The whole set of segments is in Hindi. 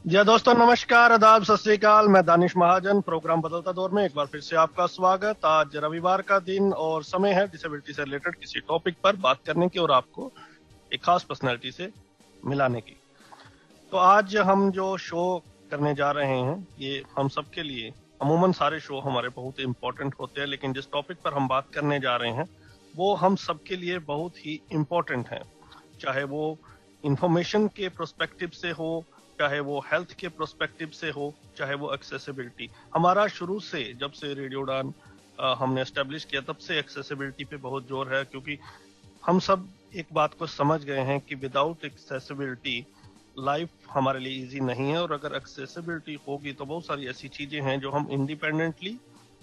जी दोस्तों, नमस्कार, आदाब, सत श्री अकाल। मैं दानिश महाजन। प्रोग्राम बदलता दौर में एक बार फिर से आपका स्वागत। आज रविवार का दिन और समय है डिसेबिलिटी से रिलेटेड किसी टॉपिक पर बात करने की और आपको एक खास पर्सनैलिटी से मिलाने की। तो आज हम जो शो करने जा रहे हैं ये हम सबके लिए, अमूमन सारे शो हमारे बहुत इम्पोर्टेंट होते हैं, लेकिन जिस टॉपिक पर हम बात करने जा रहे हैं वो हम सबके लिए बहुत ही इम्पोर्टेंट है। चाहे वो इंफॉर्मेशन के प्रोस्पेक्टिव से हो, चाहे वो हेल्थ के प्रोस्पेक्टिव से हो, चाहे वो एक्सेसिबिलिटी। हमारा शुरू से, जब से रेडियो उड़ान हमने एस्टेब्लिश किया, तब से एक्सेसिबिलिटी पे बहुत जोर है, क्योंकि हम सब एक बात को समझ गए हैं कि विदाउट एक्सेसिबिलिटी लाइफ हमारे लिए इजी नहीं है। और अगर एक्सेसिबिलिटी होगी तो बहुत सारी ऐसी चीजें हैं जो हम इंडिपेंडेंटली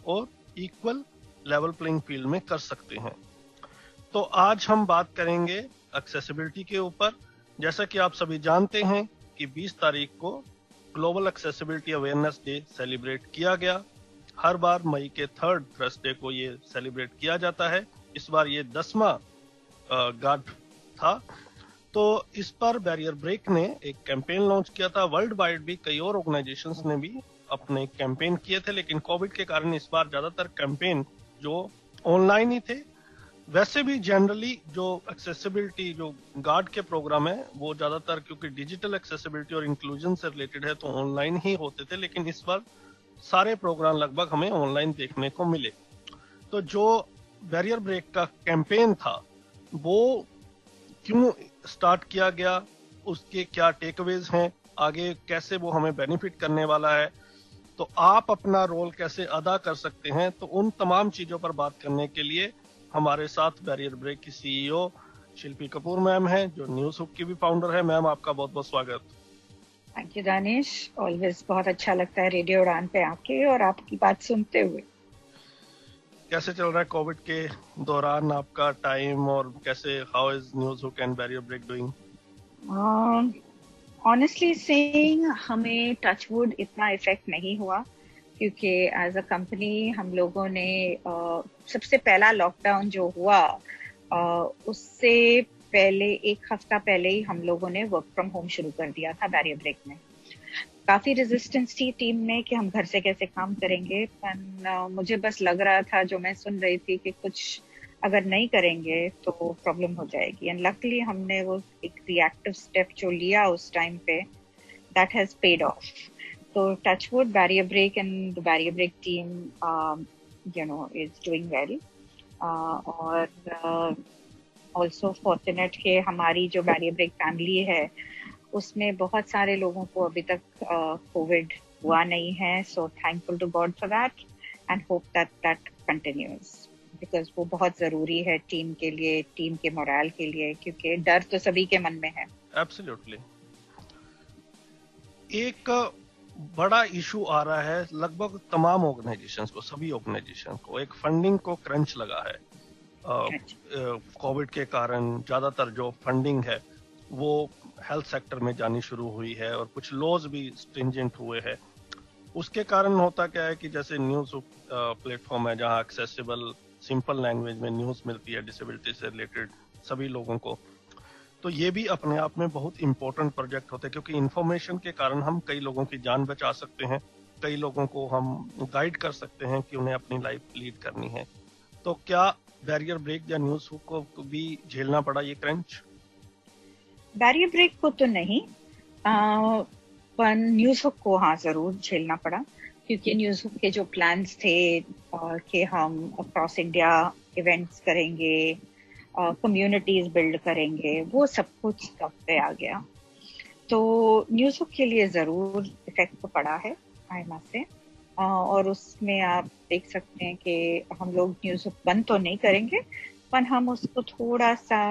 और इक्वल लेवल प्लेइंग फील्ड में कर सकते हैं। तो आज हम बात करेंगे एक्सेसिबिलिटी के ऊपर। जैसा कि आप सभी जानते हैं कि 20 तारीख को global accessibility awareness day celebrate किया गया। हर बार मई के 3rd थर्सडे को ये सेलिब्रेट किया जाता है। इस बार ये 10वां गार्ड था। तो इस पर बैरियर ब्रेक ने एक कैंपेन लॉन्च किया था। वर्ल्ड वाइड भी कई और ऑर्गेनाइजेशंस ने भी अपने कैंपेन किए थे, लेकिन कोविड के कारण इस बार ज्यादातर कैंपेन जो ऑनलाइन ही थे। वैसे भी जनरली जो एक्सेसिबिलिटी जो गार्ड के प्रोग्राम है वो ज्यादातर, क्योंकि डिजिटल एक्सेसिबिलिटी और इंक्लूजन से रिलेटेड है, तो ऑनलाइन ही होते थे, लेकिन इस बार सारे प्रोग्राम लगभग हमें ऑनलाइन देखने को मिले। तो जो बैरियर ब्रेक का कैंपेन था वो क्यों स्टार्ट किया गया, उसके क्या टेकअवेज हैं, आगे कैसे वो हमें बेनिफिट करने वाला है, तो आप अपना रोल कैसे अदा कर सकते हैं, तो उन तमाम चीजों पर बात करने के लिए हमारे साथ बैरियर ब्रेक की सीईओ शिल्पी कपूर मैम है, जो न्यूज हुक की भी फाउंडर है। मैम, आपका बहुत बहुत स्वागत। Thank you Danish. ऑलवेज बहुत अच्छा लगता है रेडियो उड़ान पे आके और आपकी बात सुनते हुए। कैसे चल रहा है कोविड के दौरान आपका टाइम, और कैसे, how is news hook and Barrier Break doing? Honestly saying, हमें टचवुड इतना इफेक्ट नहीं हुआ, क्योंकि एज अ कंपनी हम लोगों ने सबसे पहला लॉकडाउन जो हुआ उससे पहले 1 हफ्ता पहले ही हम लोगों ने वर्क फ्रॉम होम शुरू कर दिया था बैरियर ब्रेक में। काफी रेजिस्टेंस थी टीम में कि हम घर से कैसे काम करेंगे, पर मुझे बस लग रहा था, जो मैं सुन रही थी, कि कुछ अगर नहीं करेंगे तो प्रॉब्लम हो जाएगी। एंड लकली हमने वो एक रिएक्टिव स्टेप जो लिया उस टाइम पे, दैट हैज पेड ऑफ। तो touchwood, Barrier Break and the Barrier Break team is doing well. और ऑल्सो फॉर्चुनेट कि हमारी जो बैरियर ब्रेक फैमिली है उसमें बहुत सारे लोगों को अभी तक कोविड हुआ नहीं है। So thankful to God for that and hope that that continues, because वो बहुत जरूरी है टीम के लिए, टीम के मोरल के लिए, क्योंकि डर तो सभी के मन में है। एब्सोल्युटली। एक बड़ा इशू आ रहा है लगभग तमाम ऑर्गेनाइजेशंस को, सभी ऑर्गेनाइजेशन को, एक फंडिंग को क्रंच लगा है। कोविड के कारण ज्यादातर जो फंडिंग है वो हेल्थ सेक्टर में जानी शुरू हुई है, और कुछ लॉज भी स्ट्रिंजेंट हुए हैं। उसके कारण होता क्या है कि जैसे न्यूज प्लेटफॉर्म है जहां एक्सेसिबल सिंपल लैंग्वेज में न्यूज मिलती है डिसेबिलिटी से रिलेटेड सभी लोगों को, तो ये भी अपने आप में बहुत इंपॉर्टेंट प्रोजेक्ट होते हैं, क्योंकि इंफॉर्मेशन के कारण हम कई लोगों की जान बचा सकते हैं, कई लोगों को हम गाइड कर सकते हैं कि उन्हें अपनी लाइफ लीड करनी है। तो क्या बैरियर ब्रेक या न्यूज हुक को भी झेलना पड़ा ये क्रंच? बैरियर ब्रेक को तो नहीं, पर न्यूज हुक को हाँ जरूर झेलना पड़ा, क्योंकि न्यूज हुक के जो प्लान्स थे कि हम अक्रॉस इंडिया इवेंट्स करेंगे, कम्युनिटीज बिल्ड करेंगे, वो सब कुछ तब पे आ गया। तो न्यूज हुक के लिए जरूर इफेक्ट तो पड़ा है, आई मस्ट से। और उसमें आप देख सकते हैं कि हम लोग न्यूज हुक बंद तो नहीं करेंगे, पर हम उसको थोड़ा सा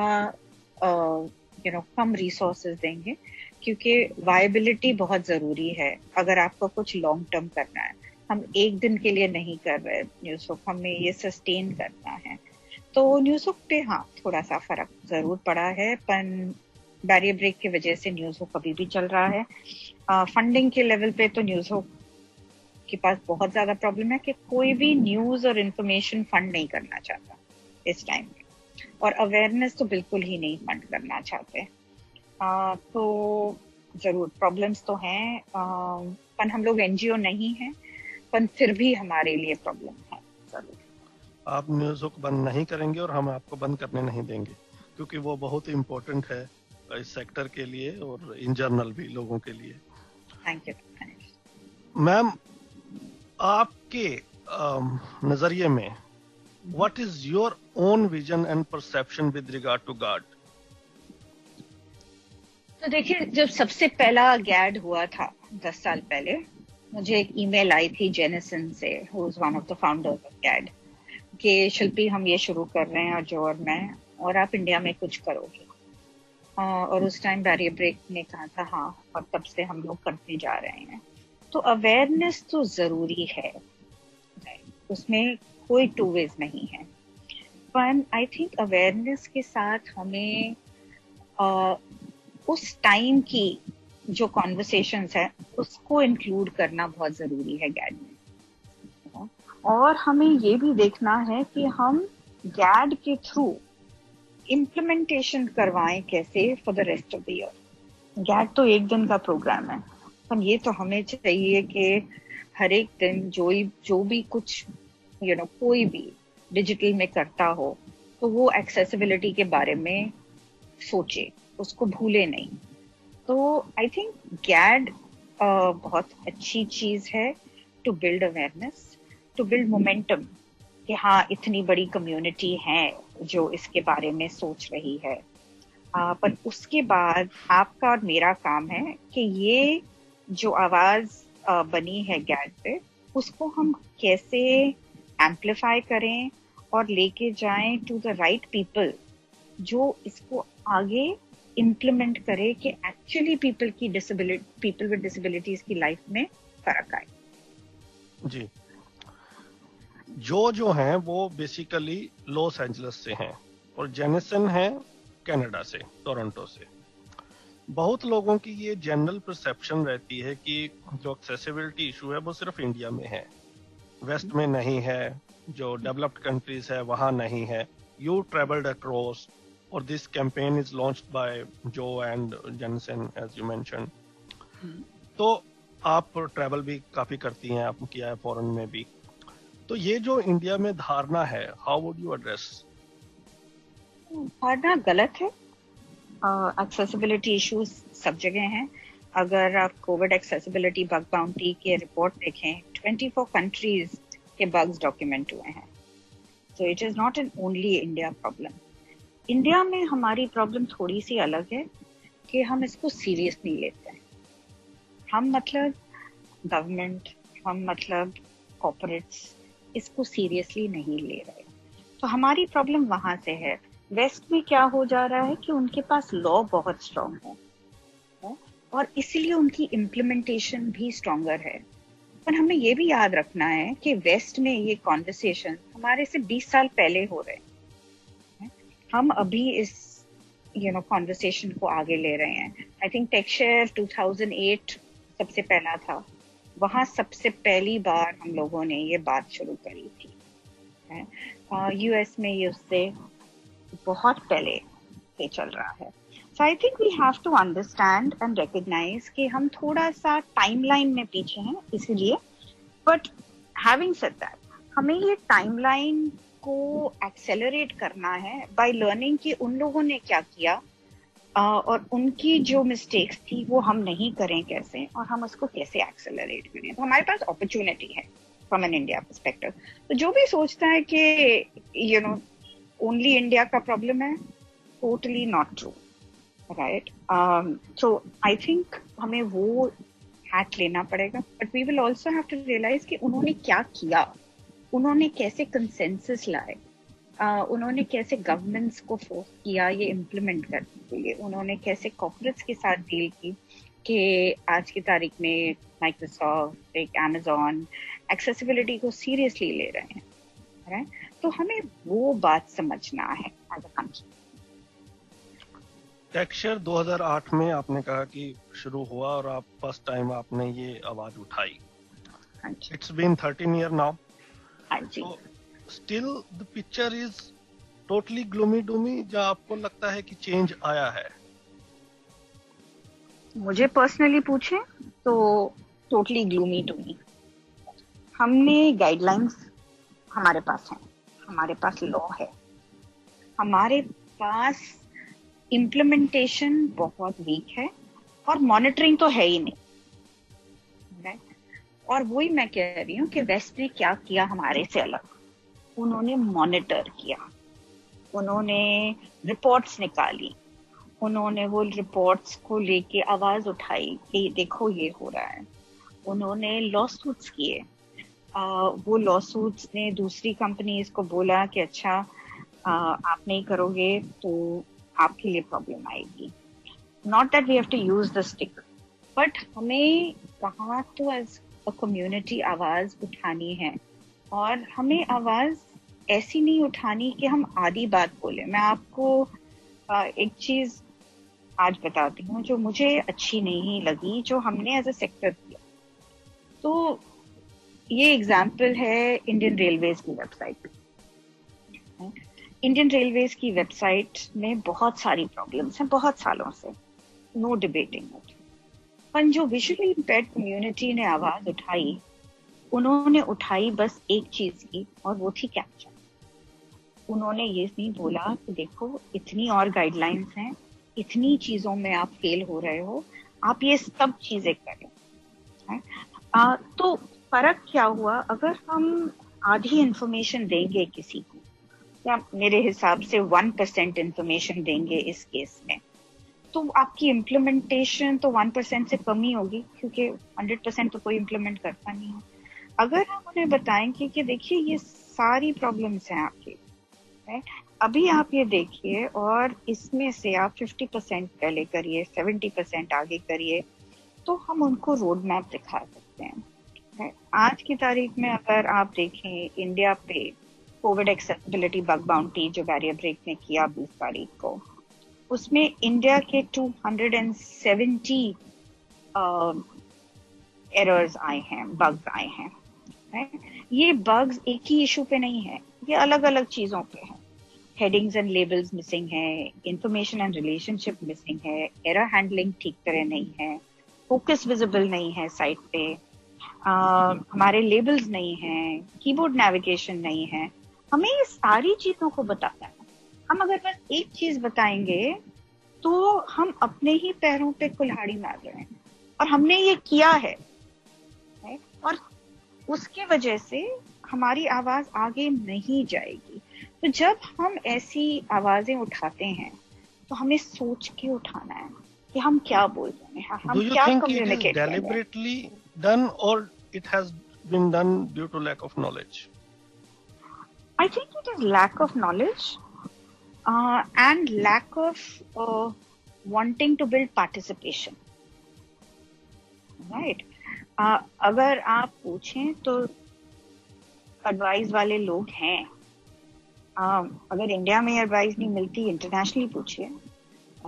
कम रिसोर्सेज देंगे, क्योंकि वायबिलिटी बहुत जरूरी है अगर आपको कुछ लॉन्ग टर्म करना है। हम एक दिन के लिए नहीं कर रहे न्यूज हुक, हमें ये सस्टेन करना है। तो न्यूज हुक पे हाँ थोड़ा सा फर्क जरूर पड़ा है, पर बैरियर ब्रेक की वजह से न्यूज हुक अभी भी चल रहा है। फंडिंग के लेवल पे तो न्यूज हुक के पास बहुत ज्यादा प्रॉब्लम है कि कोई भी न्यूज और इंफॉर्मेशन फंड नहीं करना चाहता इस टाइम पे, और अवेयरनेस तो बिल्कुल ही नहीं फंड करना चाहते। तो जरूर प्रॉब्लम्स तो हैं, पर हम लोग एनजीओ नहीं हैं, पर फिर भी हमारे लिए प्रॉब्लम है जरूर। आप न्यूज़ को बंद नहीं करेंगे और हम आपको बंद करने नहीं देंगे, क्योंकि वो बहुत ही इम्पोर्टेंट है इस सेक्टर के लिए और इन जनरल भी लोगों के लिए। Thank you. मैम, आपके नजरिए में what is your own vision and perception with regard to God? तो देखिए, जब सबसे पहला गैड हुआ था 10 साल पहले, मुझे एक ईमेल आई थी जेनिसन से, who is one of the founders of GAAD, कि शिल्पी हम ये शुरू कर रहे हैं और जो और मैं, और आप इंडिया में कुछ करोगे। और उस टाइम बैरियर ब्रेक ने कहा था हाँ, और तब से हम लोग करते जा रहे हैं। तो अवेयरनेस तो जरूरी है, उसमें कोई टू वेज नहीं है, पर आई थिंक अवेयरनेस के साथ हमें उस टाइम की जो कॉन्वर्सेशंस है उसको इंक्लूड करना बहुत जरूरी है गैड में। और हमें ये भी देखना है कि हम गैड के थ्रू इम्प्लीमेंटेशन करवाएं कैसे for the rest of the year. GAAD तो एक दिन का प्रोग्राम है, पर ये तो हमें चाहिए कि हर एक दिन जो भी कुछ कोई भी डिजिटल में करता हो तो वो एक्सेसिबिलिटी के बारे में सोचे, उसको भूले नहीं। तो आई थिंक गैड बहुत अच्छी चीज है to build awareness, to build momentum, कि हाँ इतनी बड़ी कम्युनिटी है जो इसके बारे में सोच रही है। पर उसके बाद आपका और मेरा काम है कि ये जो आवाज बनी है गैड पे, उसको हम कैसे एम्पलीफाई करें और लेके जाएं टू द राइट पीपल, जो इसको आगे इम्प्लीमेंट करे कि एक्चुअली पीपल विद डिसेबिलिटीज की लाइफ में फर्क आए। जी, जो हैं वो बेसिकली लॉस एंजलिस से हैं और जेनिसन है कनाडा से, टोरंटो से। बहुत लोगों की ये जनरल परसेप्शन रहती है कि जो एक्सेसिबिलिटी इशू है वो सिर्फ इंडिया में है, वेस्ट में नहीं है, जो डेवलप्ड कंट्रीज है वहां नहीं है। यू ट्रेवल्ड अक्रॉस और this campaign is launched by जो एंड जेनिसन एज यू मेंशन। तो आप ट्रैवल भी काफी करती हैं, आपने किया है फॉरेन में भी। तो ये जो इंडिया में धारणा है, हाउ वुड यू एड्रेस? धारणा गलत है। एक्सेसिबिलिटी इश्यूज सब जगह हैं। अगर आप कोविड एक्सेसिबिलिटी बग बाउंटी के रिपोर्ट देखें, 24 कंट्रीज के बग्स डॉक्यूमेंट हुए हैं। So it is not an only India problem. India में हमारी प्रॉब्लम थोड़ी सी अलग है कि हम इसको सीरियस नहीं लेते हैं। हम मतलब गवर्नमेंट, हम मतलब कॉर्पोरेट्स इसको सीरियसली नहीं ले रहे। तो हमारी प्रॉब्लम वहां से है। वेस्ट में क्या हो जा रहा है कि उनके पास लॉ बहुत स्ट्रांग है और इसलिए उनकी इम्प्लीमेंटेशन भी स्ट्रांगर है। पर हमें ये भी याद रखना है कि वेस्ट में ये कॉन्वर्सेशन हमारे से 20 साल पहले हो रहे हैं। हम अभी इस कॉन्वर्सेशन को आगे ले रहे हैं। आई थिंक टेक्सचर 2008 सबसे पहला था, वहां सबसे पहली बार हम लोगों ने ये बात शुरू करी थी। यूएस में ये उससे बहुत पहले से चल रहा है। So I think we have to understand and recognise कि हम थोड़ा सा टाइमलाइन में पीछे हैं इसीलिए। बट हैविंग सेड दैट, हमें ये टाइमलाइन को एक्सेलरेट करना है बाय लर्निंग कि उन लोगों ने क्या किया और उनकी जो मिस्टेक्स थी वो हम नहीं करें कैसे, और हम उसको कैसे एक्सेलरेट करें। तो हमारे पास अपॉर्चुनिटी है फ्रॉम एन इंडिया पर्सपेक्टिव। तो जो भी सोचता है कि ओनली इंडिया का प्रॉब्लम है, totally not true, right. So I think हमें वो हैक लेना पड़ेगा, but we will also have to realise कि उन्होंने क्या किया, उन्होंने कैसे कंसेंसस लाए, उन्होंने कैसे गवर्नमेंट्स को फोर्स किया ये इम्प्लीमेंट करने के लिए, उन्होंने कैसे कॉर्पोरेट्स के साथ डील की कि आज की तारीख में माइक्रोसॉफ्ट, एक अमेजॉन एक्सेसिबिलिटी को सीरियसली ले रहे हैं, राइट। तो हमें वो बात समझना है एज अ कंट्री। टेक्सचर 2008 में आपने कहा कि शुरू हुआ और आप फर्स्ट टाइम आपने ये आवाज उठाई। It's been 13 year now. So, still the picture is totally gloomy doomy, या आपको लगता है कि चेंज आया है? मुझे पर्सनली पूछे तो टोटली ग्लूमी टू मी। हमने गाइडलाइंस हमारे पास हैं, हमारे पास लॉ है, हमारे पास इम्प्लीमेंटेशन बहुत वीक है और मॉनिटरिंग तो है ही नहीं। और वही मैं कह रही हूँ कि वेस्ट ने क्या किया हमारे से अलग, उन्होंने मॉनिटर किया, उन्होंने रिपोर्ट्स निकाली, उन्होंने वो रिपोर्ट्स को लेके आवाज उठाई कि देखो ये हो रहा है, उन्होंने लॉ सूट्स किए। वो लॉ सूट्स ने दूसरी कंपनीज को बोला कि अच्छा आप नहीं करोगे तो आपके लिए प्रॉब्लम आएगी। Not that we have to use the stick, but हमें कहाँ तो एज अ कम्युनिटी आवाज उठानी है, और हमें आवाज ऐसी नहीं उठानी कि हम आधी बात बोले। मैं आपको एक चीज आज बताती हूँ जो मुझे अच्छी नहीं लगी, जो हमने एज अ सेक्टर किया। तो ये एग्जाम्पल है इंडियन रेलवेज की वेबसाइट। इंडियन रेलवेज की वेबसाइट में बहुत सारी प्रॉब्लम्स हैं बहुत सालों से, नो डिबेटिंग इट। पर जो विजुअली इम्पेयर्ड कम्युनिटी ने आवाज उठाई, उन्होंने उठाई बस एक चीज की, और वो थी कैप्चर। उन्होंने ये नहीं बोला कि देखो इतनी और गाइडलाइंस हैं, इतनी चीजों में आप फेल हो रहे हो, आप ये सब चीजें करें। तो फर्क क्या हुआ, अगर हम आधी इंफॉर्मेशन देंगे किसी को, या मेरे हिसाब से 1% इंफॉर्मेशन देंगे इस केस में, तो आपकी इम्प्लीमेंटेशन तो 1% से कम ही होगी, क्योंकि 100% तो कोई इम्प्लीमेंट करता नहीं है। अगर हम उन्हें बताएंगे कि देखिए ये सारी प्रॉब्लम्स हैं आपकी, अभी आप ये देखिए और इसमें से आप 50% पहले करिए, 70% आगे करिए, तो हम उनको रोड मैप दिखा सकते हैं। आज की तारीख में अगर आप देखें इंडिया पे कोविड एक्सेसिबिलिटी बग बाउंटी जो बैरियर ब्रेक ने किया 20 तारीख को, उसमें इंडिया के 270 एरर्स आए हैं, बग्स आए हैं। ये बग्स एक ही इशू पे नहीं है, ये अलग अलग चीजों पे है। हेडिंग्स एंड लेबल्स मिसिंग है, इंफॉर्मेशन एंड रिलेशनशिप मिसिंग है, एरर हैंडलिंग ठीक तरह नहीं है, फोकस विजिबल नहीं है साइट पे, हमारे लेबल्स नहीं हैं, कीबोर्ड नेविगेशन नहीं है। हमें ये सारी चीजों को बताना है। हम अगर बस एक चीज बताएंगे तो हम अपने ही पैरों पे कुल्हाड़ी मार रहे हैं, और हमने ये किया है, और उसके वजह से हमारी आवाज आगे नहीं जाएगी। तो जब हम ऐसी आवाजें उठाते हैं तो हमें सोच के उठाना है कि हम क्या बोल रहे हैं, हम क्या कम्युनिकेट कर रहे हैं। Do you think it is deliberately done or it has been done due to lack of knowledge? I think it is lack of knowledge and lack of wanting to build participation. Right? अगर आप पूछें तो एडवाइस वाले लोग हैं। अगर इंडिया में एडवाइस नहीं मिलती, इंटरनेशनली पूछिए,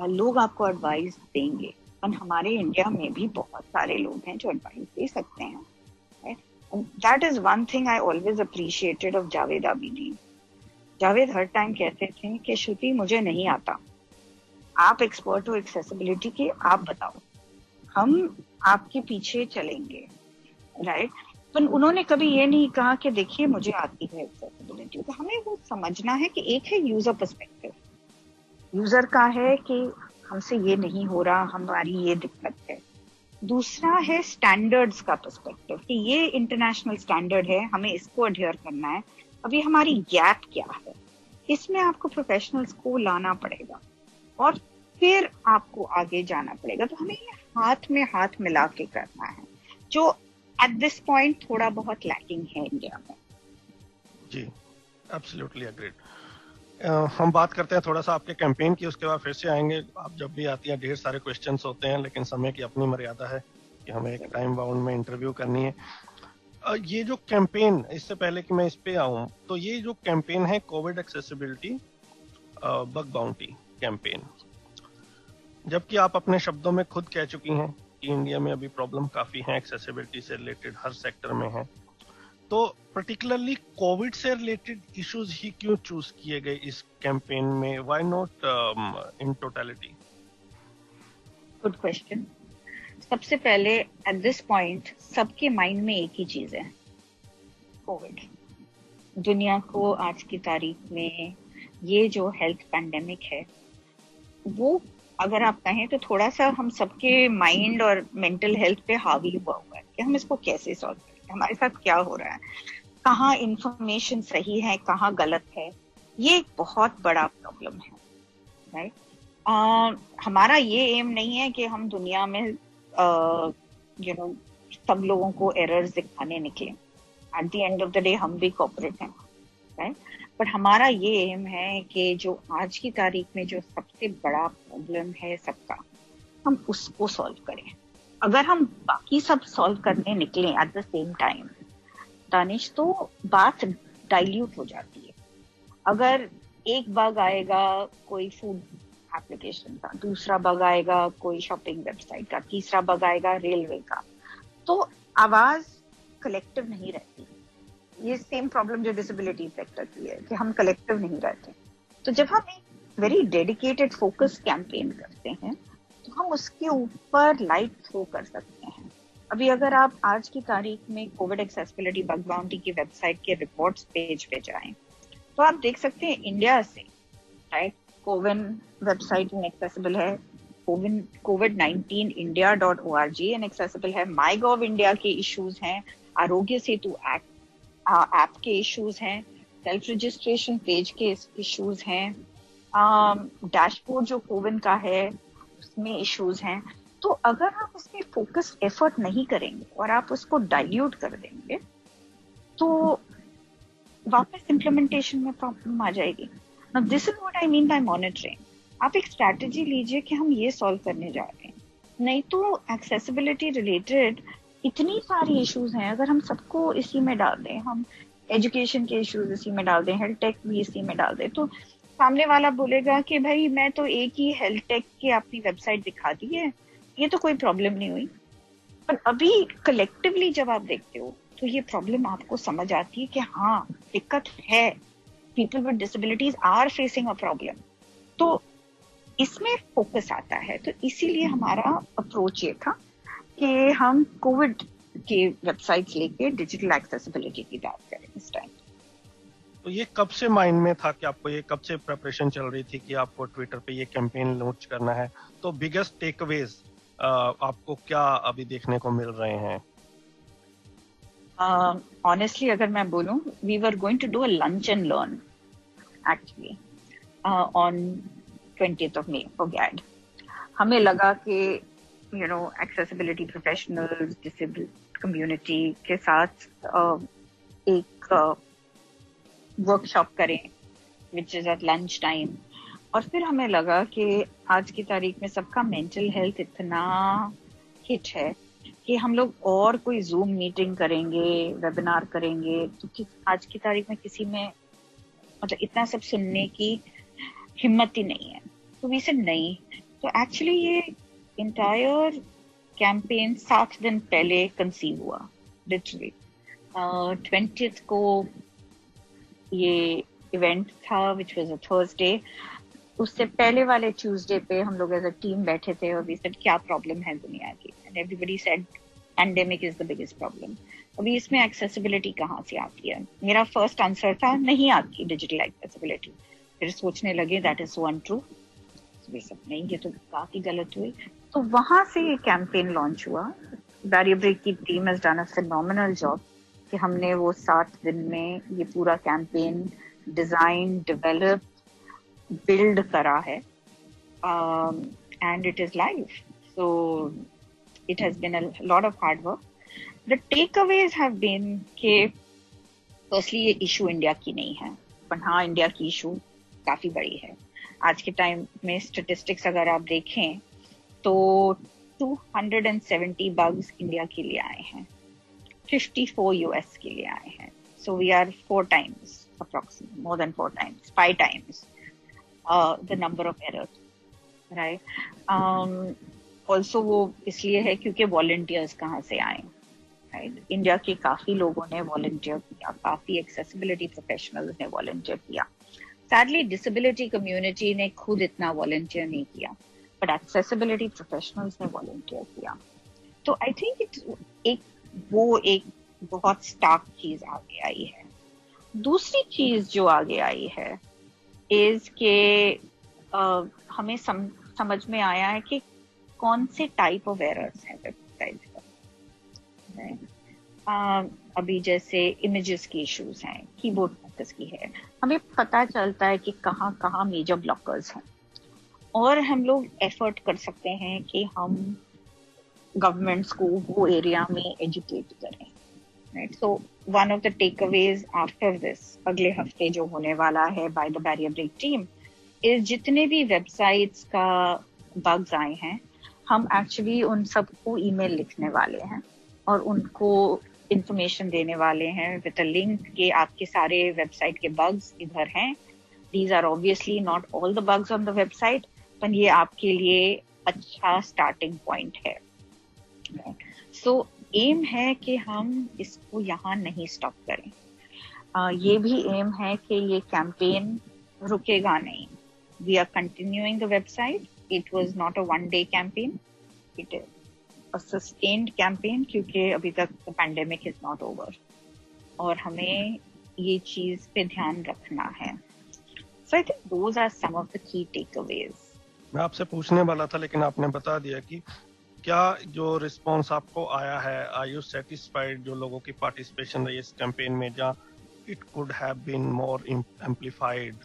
लोग आपको एडवाइस देंगे। और हमारे इंडिया में भी बहुत सारे लोग हैं जो एडवाइस दे सकते हैं। That is one thing I always appreciated of Javed Abidi. Javed her time कहते थे कि श्रुति मुझे नहीं आता, आप एक्सपर्ट हो एक्सेसिबिलिटी के, आप बताओ, हम आपके पीछे चलेंगे। राइट? पर उन्होंने कभी ये नहीं कहा कि देखिए मुझे आती है एक्सेसिबिलिटी। तो हमें वो समझना है कि एक है यूजर पर्सपेक्टिव, यूजर का है कि हमसे ये नहीं हो रहा, हमारी ये दिक्कत है। दूसरा है स्टैंडर्ड्स का पर्सपेक्टिव कि ये इंटरनेशनल स्टैंडर्ड है, हमें इसको अडहियर करना है, अभी हमारी गैप क्या है, इसमें आपको प्रोफेशनल्स को लाना पड़ेगा और फिर आपको आगे जाना पड़ेगा। तो हमें ये हाथ में हाथ मिला के करना है, जो एट दिस पॉइंट थोड़ा बहुत लैकिंग है इंडिया में। जी, एब्सोल्युटली एग्रीड। हम बात करते हैं थोड़ा सा आपके कैंपेन की, उसके बाद फिर से आएंगे। आप जब भी आती हैं ढेर सारे क्वेश्चंस होते हैं, लेकिन समय की अपनी मर्यादा है कि हमें एक टाइम बाउंड में इंटरव्यू करनी है। ये जो कैंपेन, इससे पहले कि मैं इस पे आऊं, तो ये जो कैंपेन है Covid accessibility bug bounty campaign, जबकि आप अपने शब्दों में खुद कह चुकी हैं कि इंडिया में अभी प्रॉब्लम काफी है एक्सेसिबिलिटी से रिलेटेड, हर सेक्टर में है, तो पर्टिकुलरली कोविड से रिलेटेड इश्यूज ही क्यों चूज किए गए इस कैंपेन में? Why not in totality? Good question. सबसे पहले एट दिस पॉइंट सबके माइंड में एक ही चीज है, कोविड। दुनिया को आज की तारीख में ये जो हेल्थ पैंडेमिक है, वो अगर आप कहें तो थोड़ा सा हम सबके माइंड और मेंटल हेल्थ पे हावी हुआ हुआ है कि हम इसको कैसे सॉल्व करें, हमारे साथ क्या हो रहा है, कहाँ इंफॉर्मेशन सही है, कहाँ गलत है। ये एक बहुत बड़ा प्रॉब्लम है, राइट। हमारा ये एम नहीं है कि हम दुनिया में सब लोगों को एरर्स दिखाने निकले। At the end of the day हम भी कॉर्पोरेट हैं, राइट। बट हमारा ये एम है कि जो आज की तारीख में जो सबसे बड़ा प्रॉब्लम है सबका, हम उसको सॉल्व करें। अगर हम बाकी सब सॉल्व करने निकले at the same time Danish, तो बात डाइल्यूट हो जाती है। अगर एक बग आएगा कोई फूड एप्लीकेशन का, दूसरा बग आएगा कोई शॉपिंग वेबसाइट का, तीसरा बग आएगा रेलवे का, तो आवाज कलेक्टिव नहीं रहती। ये सेम प्रॉब्लम जो डिसेबिलिटी सेक्टर की है कि हम कलेक्टिव नहीं रहते। तो जब हम एक वेरी डेडिकेटेड फोकस कैंपेन करते हैं तो हम उसके ऊपर लाइट थ्रो कर सकते हैं। अभी अगर आप आज की तारीख में कोविड एक्सेसिबिलिटी बग बाउंटी की वेबसाइट के रिपोर्ट्स पेज पे जाएं तो आप देख सकते हैं इंडिया से, राइट, कोविन वेबसाइट इनएक्सेसिबल है, COVID-19 India.org इनएक्सेसिबल है, माई गॉव इंडिया के इश्यूज हैं, आरोग्य सेतु ऐप के इश्यूज हैं, सेल्फ रजिस्ट्रेशन पेज के इश्यूज हैं, डैशबोर्ड जो कोविन का है उसमें इश्यूज हैं। तो अगर आप उसमें फोकस एफर्ट नहीं करेंगे और आप उसको डाइल्यूट कर देंगे तो वापस इम्प्लीमेंटेशन में प्रॉब्लम आ जाएगी। Now this is what I mean by monitoring. आप एक स्ट्रैटेजी लीजिए कि हम ये सॉल्व करने जा रहे हैं, नहीं तो एक्सेसिबिलिटी रिलेटेड इतनी सारी इश्यूज हैं। अगर हम सबको इसी में डाल दें, हम एजुकेशन के इश्यूज इसी में डाल दें, हेल्थ टेक भी इसी में डाल दें, तो सामने वाला बोलेगा कि भाई मैं तो एक ही हेल्थ टेक की अपनी वेबसाइट दिखा दी है, ये तो कोई प्रॉब्लम नहीं हुई। पर अभी कलेक्टिवली जब आप देखते हो तो ये प्रॉब्लम आपको समझ आती है कि हाँ दिक्कत है, people with disabilities are facing a problem. तो इसमें फोकस आता है। तो इसीलिए हमारा अप्रोच ये था कि हम कोविड के वेबसाइट्स लेके डिजिटल एक्सेसिबिलिटी की बात करें इस टाइम। तो ये कब से माइंड में था कि आपको, ये कब से प्रिपरेशन चल रही थी कि आपको ट्विटर पे ये कैंपेन लॉन्च करना है? तो बिगेस्ट टेकअवेज आपको क्या अभी देखने को मिल रहे हैं? Honestly, अगर मैं बोलूं, we were going to do a lunch and learn actually on 20th of May for GAD. हमें लगा कि accessibility professionals, disabled community के साथ एक वर्कशॉप करें which is at lunch time. और फिर हमें लगा कि आज की तारीख में सबका मेंटल हेल्थ इतना हिट है कि हम लोग और कोई जूम मीटिंग करेंगे, वेबिनार करेंगे, तो आज की तारीख में किसी में मतलब इतना सब सुनने की हिम्मत ही नहीं है। तो वी सेड नहीं। तो एक्चुअली ये इंटायर कैंपेन 7 दिन पहले कंसीव हुआ, लिटरली 20th को ये इवेंट था विच वाज अ थर्सडे। उससे पहले वाले ट्यूसडे पे हम लोग एज अ टीम बैठे थे और वी सेड क्या प्रॉब्लम है दुनिया की, and everybody said pandemic is the biggest problem. अभी इसमें एक्सेसिबिलिटी कहाँ से आती है? मेरा फर्स्ट आंसर था नहीं आती डिजिटल एक्सेसिबिलिटी। फिर सोचने लगे दैट इज सो अनट्रू, नहीं ये तो काफी गलत हुई। तो वहां से ये कैंपेन लॉन्च हुआ। बैरियर ब्रेक की team has done a phenomenal job कि हमने वो 7 दिन में ये पूरा कैंपेन डिजाइन, डेवलप, बिल्ड करा है, and it is live. So it has been a lot of hard work. The takeaways have been कि firstly ये इशू इंडिया की नहीं है, पर हाँ इंडिया की इशू काफी बड़ी है। आज के टाइम में स्टेटिस्टिक्स अगर आप देखें तो 270 बग्स इंडिया के लिए आए हैं, 54 यूएस के लिए आए हैं। So we are 4 times approximately, more than 4 times, 5 times the number of errors, right? Also वो इसलिए है क्योंकि वॉलंटियर्स कहाँ से आए, राइट? इंडिया के काफी लोगों ने वॉलंटियर किया, काफी एक्सेसिबिलिटी प्रोफेशनल्स ने वॉलंटियर किया। सैडली डिसेबिलिटी कम्युनिटी ने खुद इतना वॉलंटियर नहीं किया, बट एक्सेसिबिलिटी प्रोफेशनल्स ने वॉलंटियर किया। तो आई थिंक एक बहुत स्टार्क चीज आगे आई है। दूसरी चीज जो आगे आई है इज के हमें समझ में आया है कि कौन से टाइप ऑफ एरर्स हैं वेबसाइट पर। अभी जैसे इमेजेस की इश्यूज हैं, कीबोर्ड ब्लॉकर्स की है, हमें पता चलता है कि कहाँ कहाँ मेजर ब्लॉकर्स हैं, और हम लोग एफर्ट कर सकते हैं कि हम गवर्नमेंट्स को वो एरिया में एजुकेट करें, right. So one of the takeaways after this, अगले हफ्ते जो होने वाला है by the Barrier Break team, इस जितने भी वेबसाइट्स का बग्स आए हैं, हम एक्चुअली उन सबको ईमेल लिखने वाले हैं और उनको इंफॉर्मेशन देने वाले हैं विद अ लिंक कि आपके सारे वेबसाइट के बग्स इधर हैं। These are obviously not all the bugs on the website, पर ये आपके लिए अच्छा स्टार्टिंग पॉइंट है। सो एम है कि हम इसको यहाँ नहीं स्टॉप करें। ये भी एम है कि ये कैंपेन रुकेगा नहीं। We are continuing the website. It was not a one day campaign, it is a sustained campaign, क्योंकि अभी तक the pandemic is not over और हमें ये चीज पे ध्यान रखना है। So I think those are some of the key takeaways. मैं आपसे पूछने वाला था लेकिन आपने बता दिया कि क्या जो रिस्पॉन्स आपको आया है, आर यू सेटिस्फाइड जो लोगों की पार्टिसिपेशन रही इस कैंपेन में, जहाँ it could have been more amplified?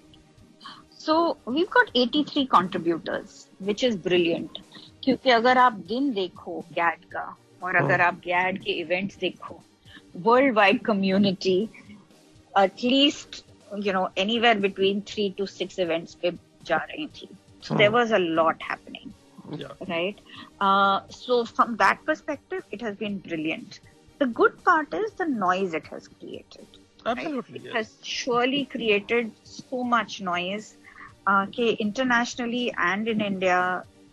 So we've got 83 contributors, which is brilliant. क्योंकि अगर आप दिन देखो गैड का और अगर आप गैड के इवेंट्स देखो, world wide community at least anywhere between 3 to 6 events पे जा रही थी। So there was a lot happening. Yeah. Right? So from that perspective, it has been brilliant. The good part is the noise it has created. Absolutely. Right? Yes. It has surely created so much noise कि internationally and in India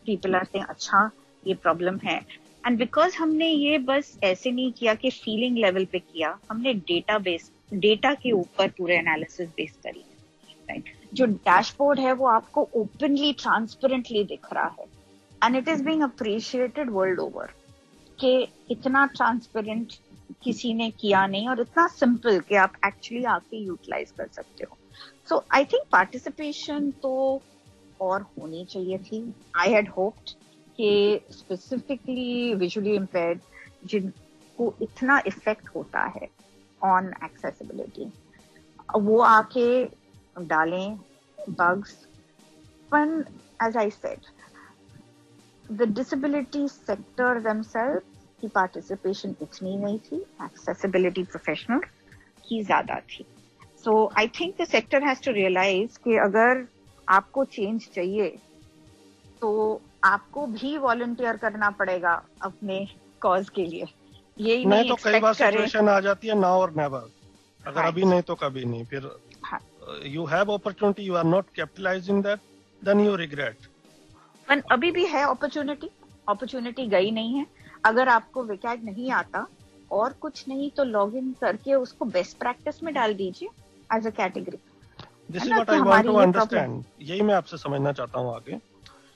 people are saying अच्छा ये प्रॉब्लम है। एंड बिकॉज हमने ये बस ऐसे नहीं किया कि फीलिंग लेवल पे किया, हमने डेटा के ऊपर पूरे एनालिसिस बेस करी, राइट। जो डैशबोर्ड है वो आपको ओपनली ट्रांसपेरेंटली दिख रहा है and it is being appreciated world over कि इतना ट्रांसपेरेंट किसी ने किया नहीं और इतना सिंपल कि आप एक्चुअली आके यूटिलाइज कर सकते हो। सो आई थिंक पार्टिसिपेशन तो और होनी चाहिए थी। आई हैड होप्ड कि स्पेसिफिकली विजुअली इम्पेयर्ड जिनको इतना इफेक्ट होता है ऑन एक्सेसिबिलिटी, वो आके डालें बग्स। पण as I said, the disability sector themselves की पार्टिसिपेशन इतनी नहीं थी, एक्सेसिबिलिटी प्रोफेशनल की ज्यादा थी। So I think the sector has to realise कि अगर आपको चेंज चाहिए तो आपको भी वॉलंटियर करना पड़ेगा अपने कॉज के लिए। यही नहीं तो कई बार सिचुएशन आ जाती है नाउ और नेवर, अगर अभी नहीं तो कभी नहीं, फिर you have opportunity, you are not capitalising that, then you regret. पर अभी भी है अपॉर्चुनिटी गई नहीं है। अगर आपको विकैट नहीं आता और कुछ नहीं तो लॉग इन करके उसको बेस्ट प्रैक्टिस में डाल दीजिए as a category. This is what I want to understand. यही मैं आपसे समझना चाहता हूँ आगे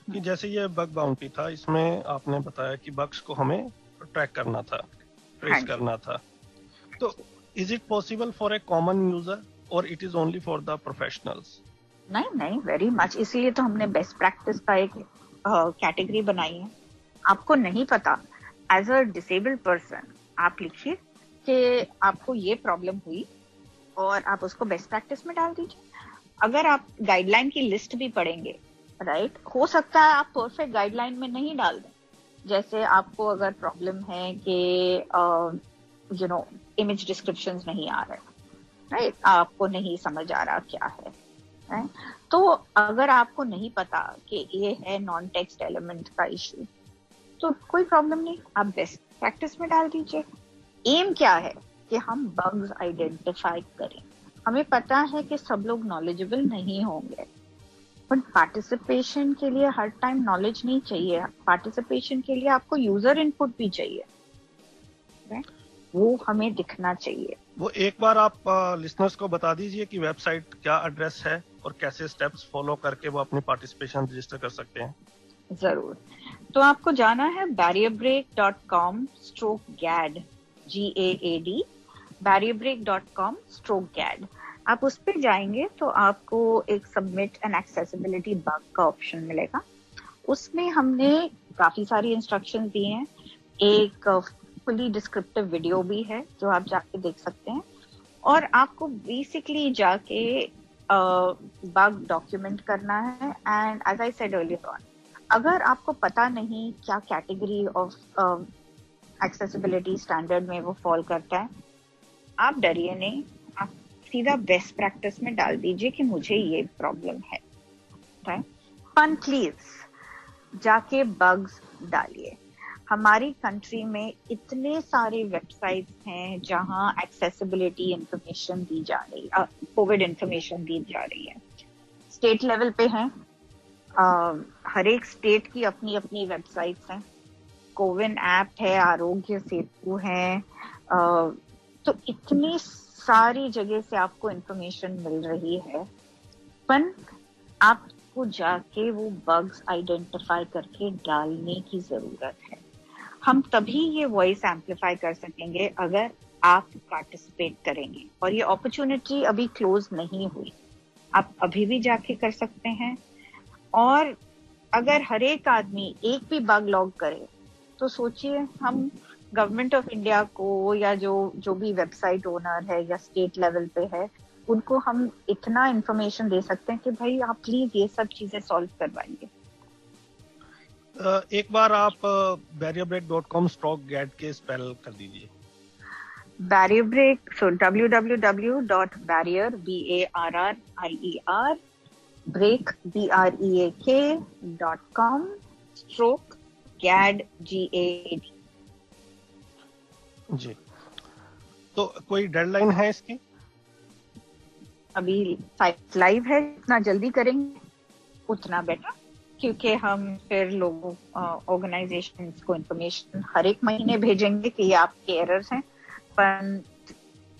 कि जैसे ये बग बाउंटी था, इसमें आपने बताया कि बग्स को हमें ट्रैक करना था, ट्रेस करना था, तो is it possible for a common user और it is only for the professionals? नहीं, वेरी मच। इसीलिए तो हमने बेस्ट प्रैक्टिस का एक कैटेगरी बनाई है। आपको नहीं पता, एज अ डिसेबल्ड पर्सन आप लिखिए कि आपको ये प्रॉब्लम हुई और आप उसको बेस्ट प्रैक्टिस में डाल दीजिए। अगर आप गाइडलाइन की लिस्ट भी पढ़ेंगे, राइट, हो सकता है आप परफेक्ट गाइडलाइन में नहीं डाल दें। जैसे आपको अगर प्रॉब्लम है कि इमेज डिस्क्रिप्शंस नहीं आ रहे, राइट, आपको नहीं समझ आ रहा क्या है, राइट, तो अगर आपको नहीं पता कि ये है नॉन टेक्स्ट एलिमेंट का इशू, तो कोई प्रॉब्लम नहीं, आप बेस्ट प्रैक्टिस में डाल दीजिए। एम क्या है कि हम बग्स आइडेंटिफाई करें। हमें पता है कि सब लोग नॉलेजेबल नहीं होंगे, पर पार्टिसिपेशन के लिए हर टाइम नॉलेज नहीं चाहिए। पार्टिसिपेशन के लिए आपको यूजर इनपुट भी चाहिए, वो हमें दिखना चाहिए। वो एक बार आप लिसनर्स को बता दीजिए कि वेबसाइट क्या एड्रेस है और कैसे स्टेप्स फॉलो करके वो अपनी पार्टिसिपेशन रजिस्टर कर सकते हैं। जरूर। तो आपको जाना है barrierbreak.com/GAD, GAAD, barrierbreak.com/GAD। आप उस पर जाएंगे तो आपको एक सबमिट एंड एक्सेसिबिलिटी बग का ऑप्शन मिलेगा। उसमें हमने काफी सारी इंस्ट्रक्शंस दी हैं। एक फुली डिस्क्रिप्टिव वीडियो भी है जो आप जाके देख सकते हैं, और आपको बेसिकली जाके बग डॉक्यूमेंट करना है। And as I said earlier on, अगर आपको पता नहीं क्या कैटेगरी ऑफ एक्सेसिबिलिटी स्टैंडर्ड में वो फॉल करता है, आप डरिए नहीं, आप सीधा बेस्ट प्रैक्टिस में डाल दीजिए कि मुझे ये प्रॉब्लम है। फन प्लीज जाके बग्स डालिए। हमारी कंट्री में इतने सारे वेबसाइट्स हैं जहां एक्सेसिबिलिटी इंफॉर्मेशन दी जा रही है, कोविड इंफॉर्मेशन दी जा रही है। स्टेट लेवल पे है, हर एक स्टेट की अपनी अपनी वेबसाइट्स हैं। कोविन ऐप है, आरोग्य सेतु है, तो इतनी सारी जगह से आपको इंफॉर्मेशन मिल रही है। पर आपको जाके वो बग्स आइडेंटिफाई करके डालने की जरूरत है। हम तभी ये वॉइस एम्पलीफाई कर सकेंगे अगर आप पार्टिसिपेट करेंगे, और ये अपॉर्चुनिटी अभी क्लोज नहीं हुई, आप अभी भी जाके कर सकते हैं। और अगर हर एक आदमी एक भी बग लॉग करे तो सोचिए, हम गवर्नमेंट ऑफ इंडिया को या जो भी वेबसाइट ओनर है या स्टेट लेवल पे है, उनको हम इतना इंफॉर्मेशन दे सकते हैं कि भाई आप प्लीज ये सब चीजें सॉल्व करवाइए। एक बार आप barrierbreak.com/GAD के स्पेल कर दीजिए। barrierbreak, so www.barrier, BARRIER, break, BREAK.com/GAD, GAD। जी, तो कोई डेडलाइन है इसकी? अभी साइट लाइव है, जितना जल्दी करेंगे उतना बेटर, क्योंकि हम फिर लोगों ऑर्गेनाइजेशंस को इंफॉर्मेशन हर एक महीने भेजेंगे कि ये आपके एरर्स हैं, पर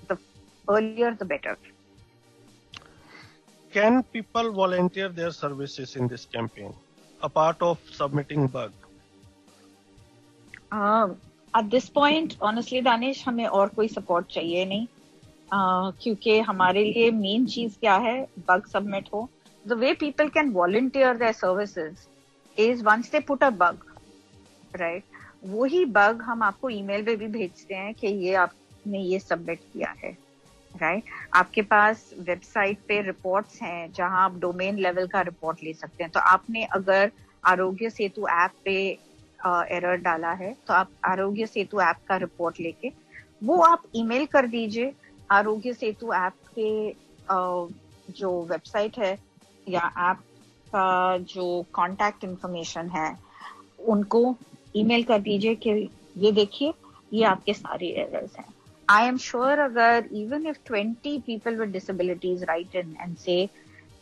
the earlier the better. Can people volunteer their services in this campaign, apart of submitting bug? At this point, honestly, Danish, हमें और कोई सपोर्ट चाहिए नहीं, क्योंकि हमारे लिए मेन चीज क्या है, बग सबमिट हो। The way people can volunteer their services is once they put a bug, right? वही बग हम आपको ईमेल पे भी भेजते हैं कि ये आपने ये सबमिट किया है, राइट? आपके पास वेबसाइट पे रिपोर्ट्स हैं जहां आप डोमेन लेवल का रिपोर्ट ले सकते हैं। तो आपने अगर आरोग्य सेतु ऐप पे एरर डाला है, तो आप आरोग्य सेतु ऐप का रिपोर्ट लेके वो आप ईमेल कर दीजिए। आरोग्य सेतु ऐप के जो वेबसाइट है या ऐप का जो कांटेक्ट इंफॉर्मेशन है, उनको ईमेल कर दीजिए कि ये देखिए, ये आपके सारे एरर्स हैं। आई एम श्योर अगर even if 20 people with disabilities right in and से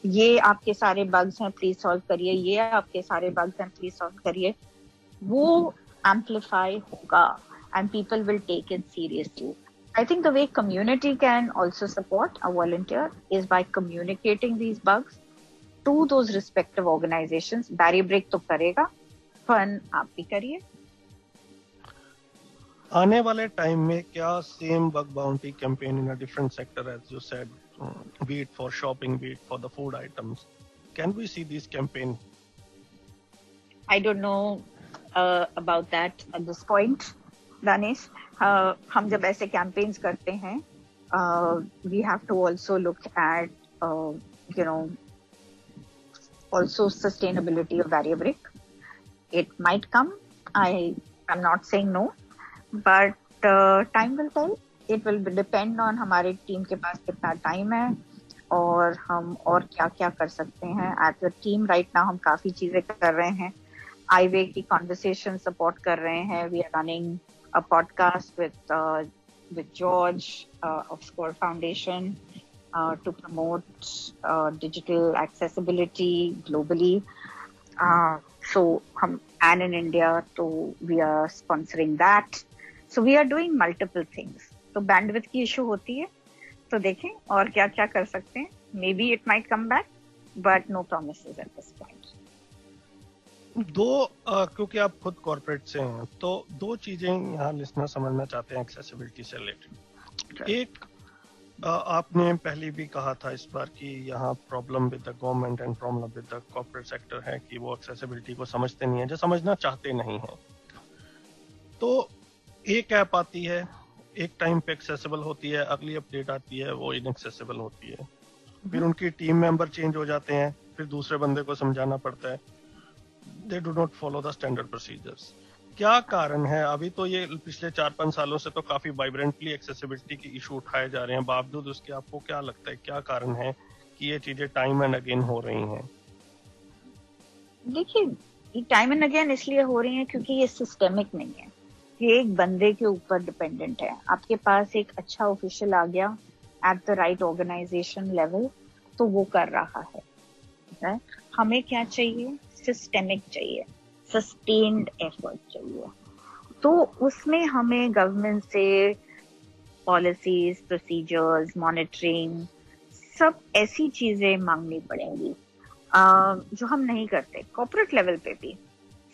ये आपके सारे बग्स हैं, प्लीज सॉल्व करिए, ये आपके सारे बग्स हैं, प्लीज सॉल्व करिए, वो एम्पलीफाई होगा and people will take it seriously. I think the way community can also support a volunteer is by communicating these bugs to those respective organizations. barrierbreak तो करेगा, फन आप भी करिए। आने वाले टाइम में क्या same bug bounty campaign in a different sector, as you said, be it for shopping, be it for the food items, can we see this campaign? I don't know about that at this point, Danish. हम जब ऐसे कैंपेन्स करते हैं, we have to also look at also sustainability of barrierbreak. It might come. I'm not saying no, but time will tell. It will depend on हमारे टीम के पास कितना टाइम है और हम और क्या क्या कर सकते हैं। As a team right now हम काफी चीजें कर रहे हैं। आईवे की कॉन्वर्सेशन सपोर्ट कर रहे हैं। We are running a podcast with George of Score Foundation to promote digital accessibility globally. So and in India, so we are sponsoring that. So we are doing multiple things. तो bandwidth की issue होती है, तो देखें और क्या क्या कर सकते हैं। Maybe it might come back, but no promises at this point. क्योंकि आप खुद कॉर्पोरेट से हैं, तो दो चीजें यहाँ लिसनर समझना चाहते हैं एक्सेसिबिलिटी से रिलेटेड। एक, आपने पहले भी कहा था इस बार कि यहाँ problem with the government and problem with the corporate sector है कि वो एक्सेसिबिलिटी को समझते नहीं है, जो समझना चाहते नहीं हैं। तो एक ऐप आती है, एक टाइम पे एक्सेसिबल होती है, अगली अपडेट आती है वो इनएक्सेसिबल होती है, फिर उनकी टीम मेंबर चेंज हो जाते हैं, फिर दूसरे बंदे को समझाना पड़ता है, they do not follow the standard procedures. क्या कारण है? अभी तो ये पिछले 4-5 सालों से तो काफी वाइब्रेंटली एक्सेसिबिलिटी की इशू उठाए जा रहे हैं, बावजूद उसके आपको क्या लगता है क्या कारण है कि ये चीजें टाइम एंड अगेन हो रही हैं? देखिए, ये टाइम एंड अगेन इसलिए हो रही है क्योंकि ये सिस्टेमिक नहीं है, ये एक बंदे के ऊपर डिपेंडेंट है। आपके पास एक अच्छा ऑफिशियल आ गया at the right organisation level, तो वो कर रहा है। हमें क्या चाहिए? सिस्टेमिक चाहिए, सस्टेन्ड एफर्ट चाहिए। तो उसमें हमें गवर्नमेंट से पॉलिसीज, प्रोसीजर्स, मॉनिटरिंग, सब ऐसी चीजें मांगनी पड़ेंगी जो हम नहीं करते। कॉर्पोरेट लेवल पे भी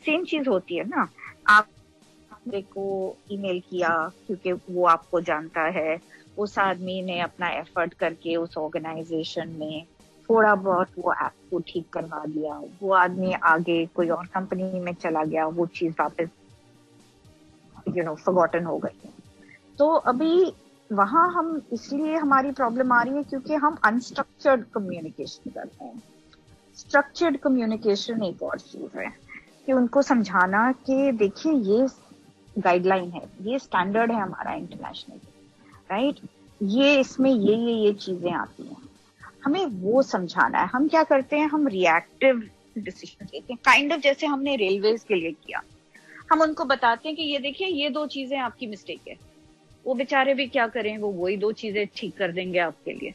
सेम चीज होती है ना। आप को ईमेल किया क्योंकि वो आपको जानता है, उस आदमी ने अपना एफर्ट करके उस ऑर्गेनाइजेशन में थोड़ा बहुत वो ऐप को ठीक करवा दिया, वो आदमी आगे कोई और कंपनी में चला गया, वो चीज वापस फॉरगॉटन हो गई। तो अभी वहां हम इसलिए हमारी प्रॉब्लम आ रही है क्योंकि हम अनस्ट्रक्चर्ड कम्युनिकेशन करते हैं। स्ट्रक्चर्ड कम्युनिकेशन एक और चीज है कि उनको समझाना कि देखिए ये गाइडलाइन है, ये स्टैंडर्ड है हमारा इंटरनेशनल, राइट, ये इसमें ये चीजें आती हैं, हमें वो समझाना है। हम क्या करते हैं? हम रिएक्टिव डिसीजन लेते हैं, काइंड ऑफ जैसे हमने रेलवेज के लिए किया। हम उनको बताते हैं कि ये देखिए ये 2 चीजें आपकी मिस्टेक है। वो बेचारे भी क्या करें, वो वही 2 चीजें ठीक कर देंगे आपके लिए,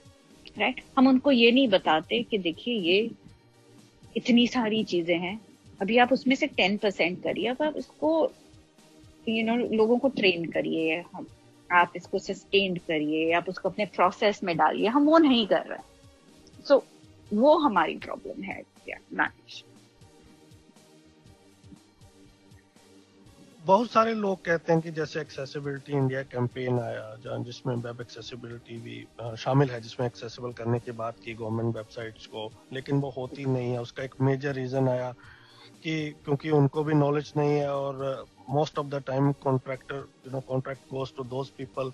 राइट। हम उनको ये नहीं बताते कि देखिए ये इतनी सारी चीजें हैं, अभी आप उसमें से 10% करिए, अब आप इसको लोगों को ट्रेन करिए, हम आप इसको सस्टेन करिए, आप उसको अपने प्रोसेस में डालिए। हम वो नहीं कर रहे हैं। सो वो हमारी प्रॉब्लम है दानिश। बहुत सारे लोग कहते हैं कि जैसे एक्सेसिबिलिटी इंडिया कैंपेन आया जिसमें वेब एक्सेसिबिलिटी भी शामिल है, जिसमें एक्सेसिबल करने की बात की गवर्नमेंट वेबसाइट्स को, लेकिन वो होती नहीं है। उसका एक मेजर रीजन आया कि क्योंकि उनको भी नॉलेज नहीं है, और most of the time contract goes to those people,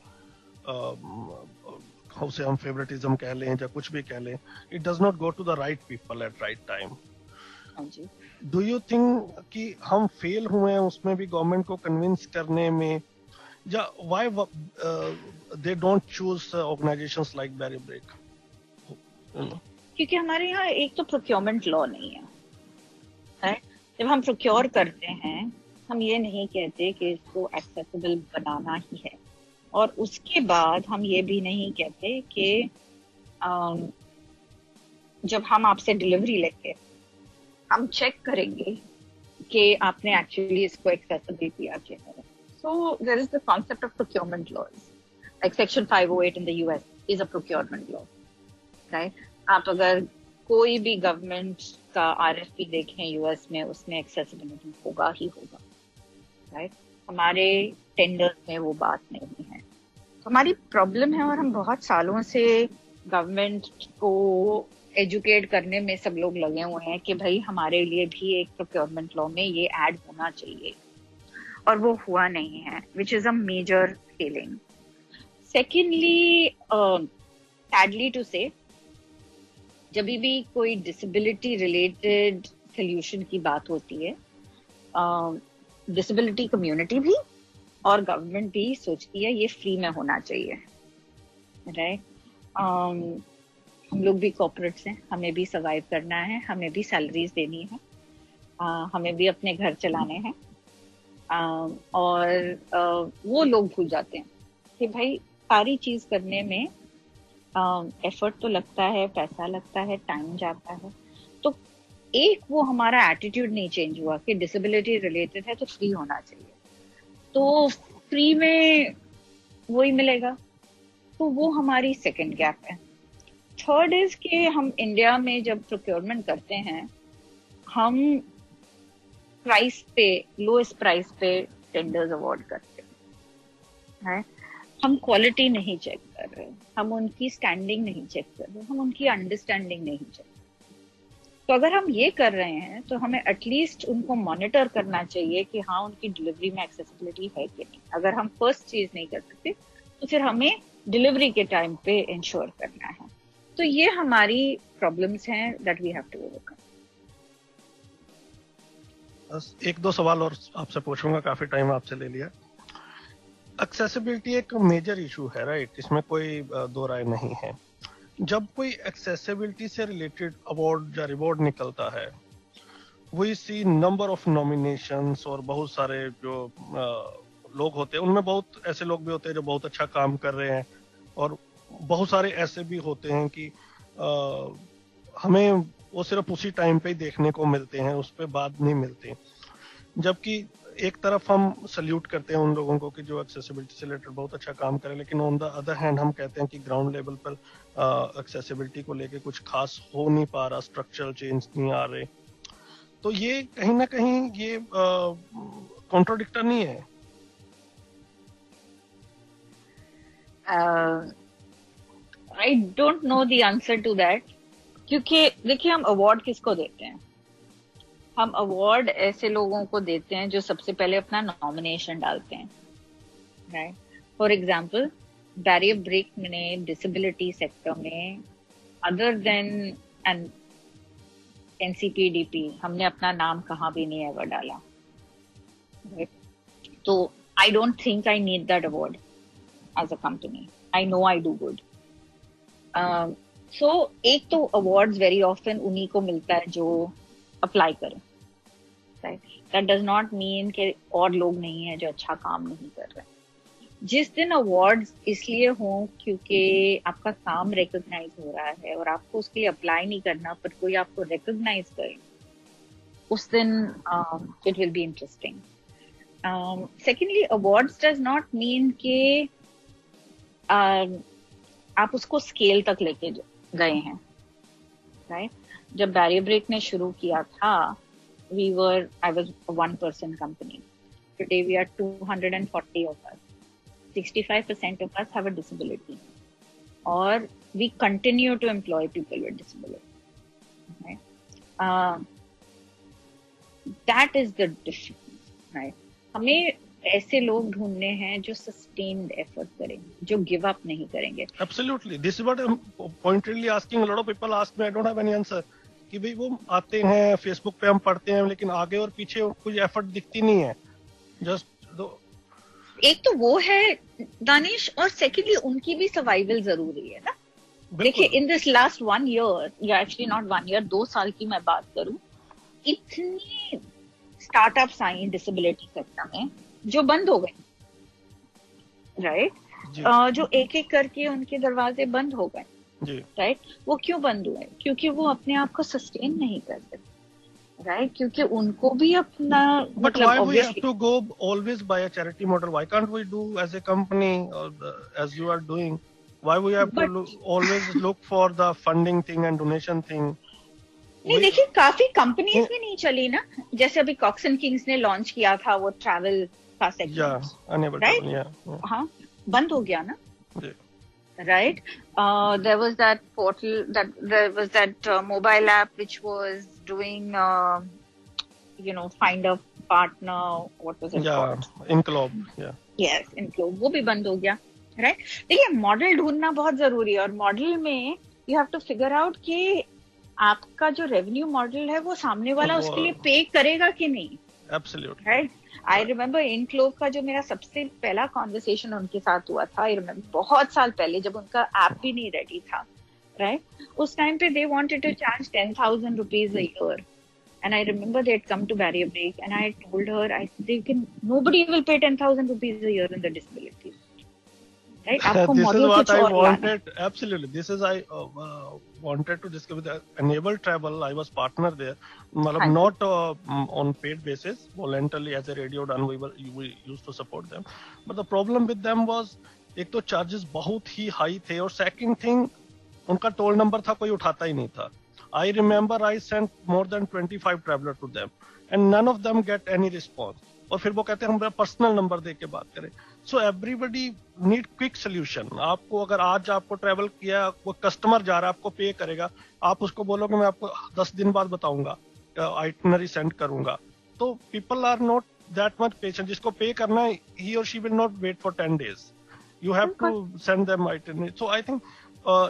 उसे हम फेवरेटिज्म कह लें या कुछ भी कह लें, it does not go to the right people at right time. Do you think कि हम फेल हुए हैं उसमें भी गवर्नमेंट को कन्विंस करने में, या why they don't choose organisations like Barrier Break? क्योंकि हमारे यहाँ एक तो प्रोक्योरमेंट लॉ नहीं है। जब हम प्रोक्योर करते हैं, हम ये नहीं कहते कि इसको एक्सेसिबल बनाना ही है, और उसके बाद हम ये भी नहीं कहते कि जब हम आपसे डिलीवरी लेंगे हम चेक करेंगे कि आपने एक्चुअली इसको एक्सेसिबल किया कि नहीं। So there is the concept of procurement laws, like section 508 in the US is a procurement law, right. आप अगर कोई भी गवर्नमेंट का आरएफपी देखें यूएस में, उसमें एक्सेसिबिलिटी होगा ही होगा, राइट। हमारे टेंडर में वो बात नहीं है। तो हमारी प्रॉब्लम है, और हम बहुत सालों से गवर्नमेंट को एजुकेट करने में सब लोग लगे हुए हैं कि भाई हमारे लिए भी एक प्रोक्योरमेंट लॉ में ये ऐड होना चाहिए, और वो हुआ नहीं है, which is a major failing. Secondly, sadly to say, जब भी कोई डिसेबिलिटी रिलेटेड सोल्यूशन की बात होती है, डिसेबिलिटी कम्युनिटी भी और गवर्नमेंट भी सोचती है ये फ्री में होना चाहिए, राइट। हम लोग भी कॉर्पोरेट्स हैं, हमें भी सर्वाइव करना है, हमें भी सैलरीज देनी है, हमें भी अपने घर चलाने हैं, और वो लोग भूल जाते हैं कि भाई सारी चीज करने में एफर्ट तो लगता है, पैसा लगता है, टाइम जाता है। तो एक वो हमारा एटीट्यूड नहीं चेंज हुआ कि डिसेबिलिटी रिलेटेड है तो फ्री होना चाहिए, तो फ्री में वही मिलेगा। तो वो हमारी सेकंड गैप है। थर्ड इज कि हम इंडिया में जब प्रोक्योरमेंट करते हैं, हम प्राइस पे, लोएस्ट प्राइस पे टेंडर्स अवार्ड करते हैं। हम क्वालिटी नहीं चेक कर रहे, हम उनकी स्टैंडिंग नहीं चेक कर रहे, हम उनकी अंडरस्टैंडिंग नहीं चेक। तो अगर हम ये कर रहे हैं तो हमें एटलीस्ट उनको मॉनिटर करना चाहिए कि हाँ उनकी डिलीवरी में एक्सेसिबिलिटी है कि नहीं। अगर हम फर्स्ट चीज नहीं कर सकते तो फिर हमें डिलीवरी के टाइम पे इंश्योर करना है। तो ये हमारी प्रॉब्लम्स हैं that we have to overcome. बस एक दो सवाल और आपसे पूछूंगा, काफी टाइम आपसे ले लिया। एक्सेसिबिलिटी एक मेजर इशू है, राइट? इसमें कोई दो राय नहीं है। जब कोई एक्सेसिबिलिटी से रिलेटेड अवार्ड या रिवॉर्ड निकलता है, we see number of nominations, और बहुत सारे जो लोग होते हैं उनमें बहुत ऐसे लोग भी होते हैं जो बहुत अच्छा काम कर रहे हैं, और बहुत सारे ऐसे भी होते हैं कि हमें वो सिर्फ उसी टाइम पे ही देखने को मिलते हैं, उस पर बाद नहीं मिलते। जबकि एक तरफ हम सल्यूट करते हैं उन लोगों को कि जो एक्सेसिबिलिटी से रिलेटेड बहुत अच्छा काम करें, लेकिन ऑन द अदर हैंड हम कहते हैं कि ग्राउंड लेवल पर एक्सेसिबिलिटी को लेके कुछ खास हो नहीं पा रहा, स्ट्रक्चरल चेंज नहीं आ रहे। तो ये कहीं ना कहीं ये कॉन्ट्राडिक्टर नहीं है? I don't know the answer to that, क्योंकि देखिए हम अवार्ड किसको देते हैं? हम अवार्ड ऐसे लोगों को देते हैं जो सबसे पहले अपना नॉमिनेशन डालते हैं, right? For example barrier break ने डिसेबिलिटी सेक्टर में अदर देन एन एनसीपीडीपी हमने अपना नाम कहाँ भी नहीं एवर डाला, राइट? तो I don't think I need that award as a company. I know I do good. So एक तो अवार्ड्स वेरी ऑफ्टन उन्हीं को मिलता है जो अप्लाई करें, right? That does not mean कि और लोग नहीं है जो अच्छा काम नहीं कर रहे। जिस दिन अवार्ड्स इसलिए हों क्योंकि आपका काम रिकॉग्नाइज हो रहा है और आपको उसके लिए अप्लाई नहीं करना पर कोई आपको रिकॉग्नाइज करे, उस दिन it will be interesting. Secondly, awards does not mean कि आप उसको स्केल तक लेके गए हैं, राइट? जब बैरियर ब्रेक ने शुरू किया था, I was a one-person company. Today we are 240 of us. 65% of us have a disability, or we continue to employ people with disability. Right? That is the difference, right? हमें ऐसे लोग ढूंढने हैं जो सस्टेन्ड एफर्ट करेंगे, जो गिव अप नहीं करेंगे। Absolutely, this is what I'm pointedly asking. A lot of people ask me, I don't have any answer. कि भाई वो आते हैं फेसबुक पे, हम पढ़ते हैं, लेकिन आगे और पीछे कुछ एफर्ट दिखती नहीं है। जस्ट एक तो वो है दानिश, और सेकेंडली उनकी भी सर्वाइवल जरूरी है ना। देखिए इन दिस लास्ट 1 year, या एक्चुअली नॉट 1 year, 2 साल की मैं बात करूं, इतनी स्टार्टअप्स आई डिसेबिलिटी सेक्टर में जो बंद हो गए, राइट? जो एक एक करके उनके दरवाजे बंद हो गए, राइट? वो क्यों बंद हुए? क्योंकि वो अपने आप को सस्टेन नहीं कर सकते, राइट? क्योंकि उनको भी अपना But why we have to go always by a charity model? Why can't we do as a company, or as you are doing? Why we have to always look for the funding thing and donation thing? नहीं, देखिए काफी कंपनीज भी नहीं चली ना। जैसे अभी कॉक्स एंड किंग्स ने लॉन्च किया था वो ट्रैवल का सेगमेंट, राइट? हाँ, बंद हो गया ना, right? There was that portal, there was that mobile app which was doing, find a partner. What was it called? Inclob. Yes, Inclob. वो भी बंद हो गया, right? देखिए मॉडल ढूंढना बहुत जरूरी है, और मॉडल में you have to figure out कि आपका जो रेवेन्यू मॉडल है वो सामने वाला उसके लिए पे करेगा कि नहीं। Absolutely. Right? आई रिमेम्बर इनक्लोब का जो मेरा सबसे पहला कॉन्वर्सेशन उनके साथ हुआ था, आई रिमेम्बर बहुत साल पहले, जब उनका ऐप भी नहीं रेडी था, राइट? उस टाइम पे they wanted to charge 10,000 rupees a year, and I remember they had come to Barrier Break, and I told her, nobody will pay 10,000 rupees a year in the disability, right? This is what I wanted. Absolutely, this is I wanted to discuss with Enable Travel. I was partner there, not on paid basis, voluntarily as a radio done. We used to support them, but the problem with them was, एक तो चार्जेस बहुत ही हाई थे, और सेकंड थिंग उनका टोल नंबर था कोई उठाता ही नहीं था, I remember I sent more than 25 traveler to them and none of them get any response. और फिर वो कहते हैं हम पर्सनल नंबर दे के बात करें. So everybody need quick solution. आपको अगर आज आपको ट्रेवल किया, वो कस्टमर जा रहा है, आपको पे करेगा, आप उसको बोलोगे मैं आपको 10 दिन बाद बताऊंगा, आइटनरी सेंड करूंगा, तो people are not that much patient. जिसको पे करना है, ही और she will not wait for 10 days. You have to send them itinerary. So I think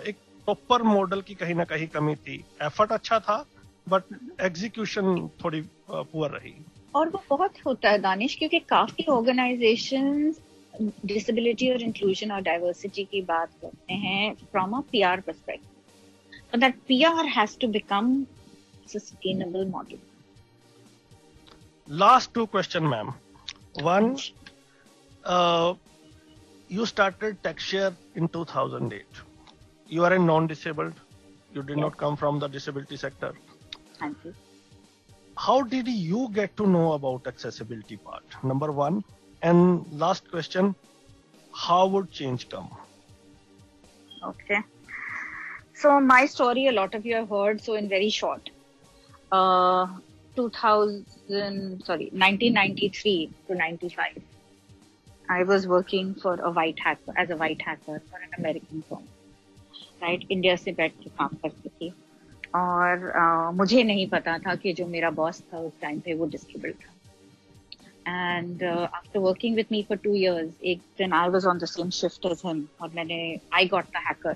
एक प्रॉपर मॉडल की कहीं ना कहीं कमी थी. एफर्ट अच्छा था बट एग्जीक्यूशन थोड़ी पुअर रही. और वो बहुत होता है दानिश, क्योंकि काफी ऑर्गेनाइजेशंस डिसेबिलिटी और इंक्लूजन और डाइवर्सिटी की बात करते हैं from a PR perspective, but that PR has to become sustainable model. Last two question, ma'am. One, you started TechShare in 2008. You are a non-disabled. You did not come from the disability sector. Thank you. How did you get to know about accessibility part? Number one. And last question, how would change come? Okay. So my story, a lot of you have heard. So in very short, 1993 to 95, I was working for a white hacker, as a white hacker for an American firm. Right, India से बैठ के काम करती थी. और मुझे नहीं पता था कि जो मेरा बॉस था उस टाइम पे वो डिसेबल्ड था. And after working with me for 2 years, एक दिन I was on the same shift as him और I got the hacker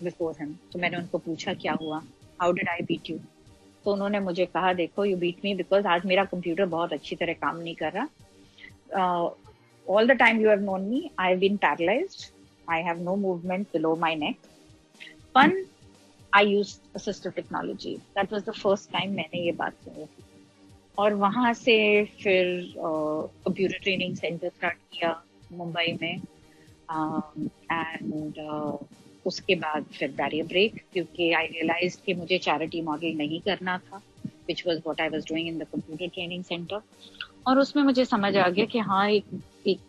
before him. तो मैंने उनको पूछा क्या हुआ, how did I beat you. तो उन्होंने मुझे कहा देखो, यू बीट मी बिकॉज आज मेरा कंप्यूटर बहुत अच्छी तरह काम नहीं कर रहा. All the time you have known me, I have been paralysed, I have no movement below my neck. Fun, I used assistive technology. That was the first time मैंने ये बात सुनी थी. और वहाँ से फिर कंप्यूटर ट्रेनिंग सेंटर स्टार्ट किया मुंबई में. एंड उसके बाद फिर बैरियर ब्रेक, क्योंकि आई रियलाइज्ड कि मुझे चैरिटी मॉडल नहीं करना था, which was what I was doing in the computer training center. और उसमें मुझे समझ आ गया कि हाँ एक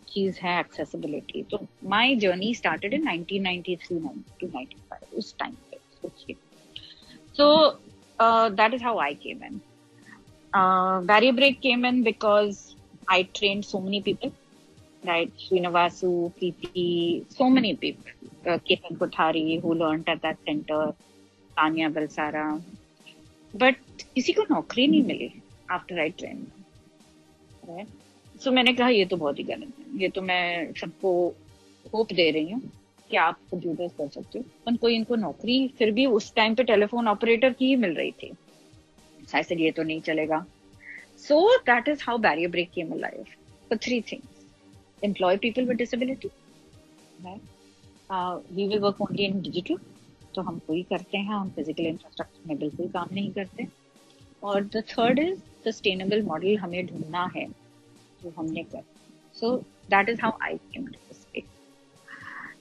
चीज है एक्सेसिबिलिटी. तो my journey started in 1993 to 95, उस टाइम पे सोचिए. So that is how I came in. Barrier break came in because I trained so many people, right? Srinivasu, Preeti, so many people, Ketan Kothari, who learned at that center, Tanya Balsara, but किसी को नौकरी नहीं मिली आफ्टर आई ट्रेन. सो मैंने कहा ये तो बहुत ही गलत है. ये तो मैं सबको होप दे रही हूँ कि आप कंप्यूटर्स कर सकते हो, पर कोई इनको नौकरी फिर भी उस टाइम पे टेलीफोन ऑपरेटर की ही मिल रही थी. ऐसे ये तो नहीं चलेगा. So that is how barrier break came alive for 3 things. Employ people with disability, we will work only in digital, तो हम वही करते हैं, हम फिजिकल इंफ्रास्ट्रक्चर में बिल्कुल काम नहीं करते. और the third is sustainable model हमें ढूंढना है जो हमने कर. So that is how I came to this space.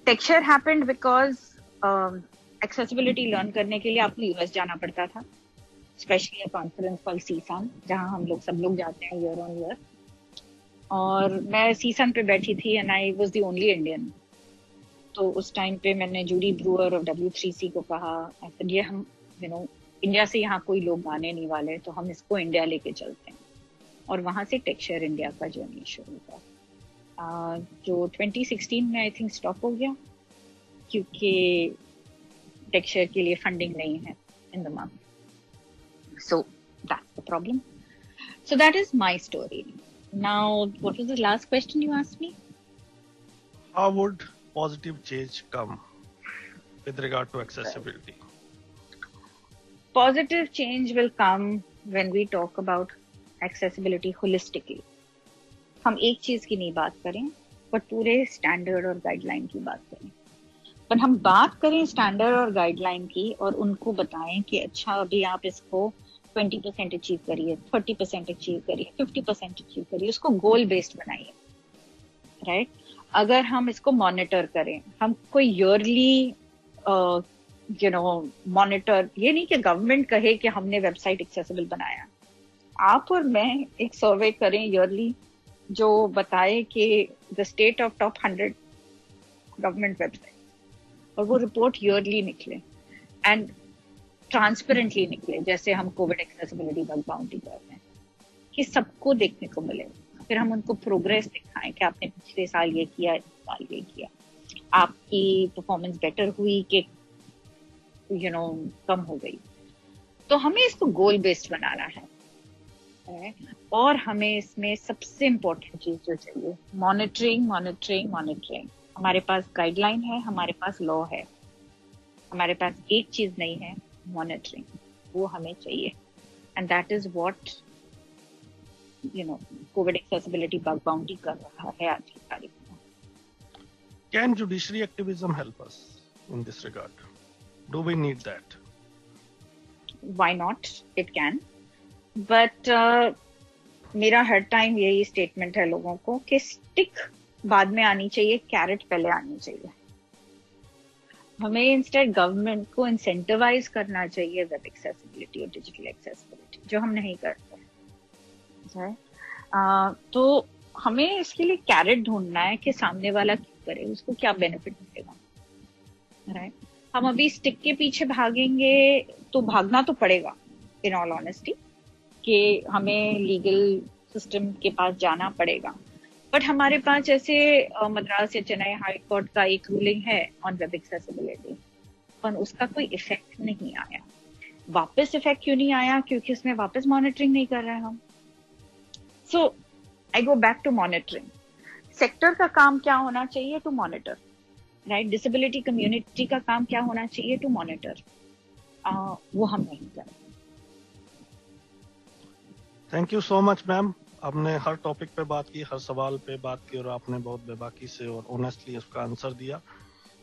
TechShare happened because accessibility learn करने के लिए आपको यूएस जाना पड़ता था, specially a conference called CSUN, जहां हम लोग सब लोग जाते हैं ईयर ऑन ईयर. और मैं CSUN पे बैठी थी and I was the only Indian. तो उस टाइम पे मैंने जूडी ब्रूअर और W3C को कहा, ऐसे ये हम इंडिया से यहाँ कोई लोग आने नहीं वाले, तो हम इसको इंडिया लेके चलते हैं. और वहां से TechShare इंडिया का जर्नी शुरू हुआ, जो 2016 में आई थिंक स्टॉप हो गया, क्योंकि TechShare के लिए फंडिंग नहीं है in the month. So that's the problem. So that is my story. Now what was the last question you asked me? How would positive change come with regard to accessibility? Positive change will come when we talk about accessibility holistically. हम एक चीज की नहीं बात करें, पर पूरे स्टैंडर्ड और गाइडलाइन की बात करें. पर हम बात करें स्टैंडर्ड और गाइडलाइन की और उनको बताएं कि अच्छा अभी आप इसको 20% अचीव करिए, 30% अचीव करिए, 50% अचीव करिए, उसको गोल बेस्ड बनाइए, राइट? अगर हम इसको मॉनिटर करें, हम कोई ईयरली मॉनिटर, ये नहीं कि गवर्नमेंट कहे कि हमने वेबसाइट एक्सेसिबल बनाया. आप और मैं एक सर्वे करें ईयरली जो बताए कि the state of top 100 government website, और वो रिपोर्ट ईयरली निकले. एंड ट्रांसपेरेंटली निकले, जैसे हम कोविड एक्सेसिबिलिटी बग बाउंटी कर रहे हैं, कि सबको देखने को मिले। फिर हम उनको प्रोग्रेस दिखाएं कि आपने पिछले साल ये किया, इस साल ये किया, आपकी परफॉर्मेंस बेटर हुई कि कम हो गई। तो हमें इसको गोल बेस्ड बनाना है। और हमें इसमें सबसे इम्पोर्टेंट चीज जो चाहिए, मॉनिटरिंग मॉनिटरिंग मॉनिटरिंग। हमारे पास गाइडलाइन है, हमारे पास लॉ है, हमारे पास एक चीज नहीं है, मॉनिटरिंग। वो हमें चाहिए, and that is what Covid accessibility bug bounty कर रहा है आज की तारीख में। Can judiciary activism help us in this regard? Do we need that? Why not? It can. But मेरा हर टाइम यही स्टेटमेंट है लोगों को कि स्टिक बाद में आनी चाहिए, कैरेट पहले आनी चाहिए। हमें इंस्टेड गवर्नमेंट को इंसेंटिवाइज करना चाहिए वेब एक्सेसिबिलिटी और डिजिटल एक्सेसिबिलिटी, जो हम नहीं करते। तो हमें इसके लिए कैरेट ढूंढना है कि सामने वाला क्या करे, उसको क्या बेनिफिट मिलेगा। राइट, हम अभी स्टिक के पीछे भागेंगे तो भागना तो पड़ेगा इन ऑल ऑनेस्टी, कि हमें लीगल सिस्टम के पास जाना पड़ेगा। बट हमारे पास जैसे मद्रास या चेन्नई हाई कोर्ट का एक रूलिंग है ऑन वेब एक्सेसिबिलिटी, पर उसका कोई इफेक्ट नहीं आया। वापस इफेक्ट क्यों नहीं आया? क्योंकि उसमें वापस मॉनिटरिंग नहीं कर रहे हम। So I go back to monitoring. Sector का काम क्या होना चाहिए? To monitor. Right, disability community का काम क्या होना चाहिए? To monitor. वो हम नहीं कर रहे। Thank you so much ma'am. आपने हर टॉपिक पे बात की, हर सवाल पे बात की, और आपने बहुत बेबाकी से और ऑनेस्टली उसका आंसर दिया।